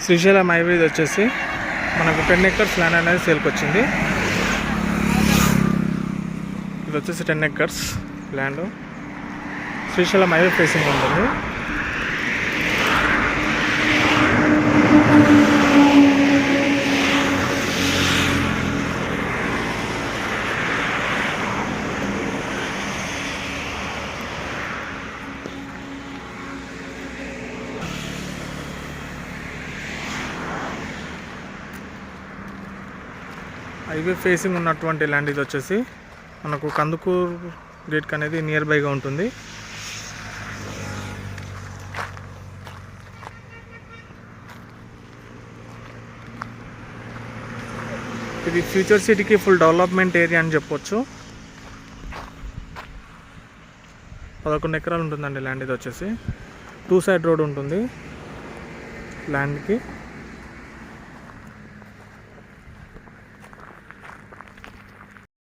Srisailam highway ఇది వచ్చేసి మనకు 10 acres ల్యాండ్ అనేది సేల్కి వచ్చింది. ఇది వచ్చేసి 10 acres land Srisailam highway facing ఉంటుంది. హైవే ఫేసింగ్ ఉన్నటువంటి ల్యాండ్ ఇది వచ్చేసి మనకు కందుకూరు గేట్కి అనేది నియర్ బైగా ఉంటుంది. ఇది ఫ్యూచర్ సిటీకి ఫుల్ డెవలప్మెంట్ ఏరియా అని చెప్పొచ్చు. 11 ఎకరాలు ఉంటుందండి ల్యాండ్ ఇది వచ్చేసి. 2 side రోడ్ ఉంటుంది ల్యాండ్కి.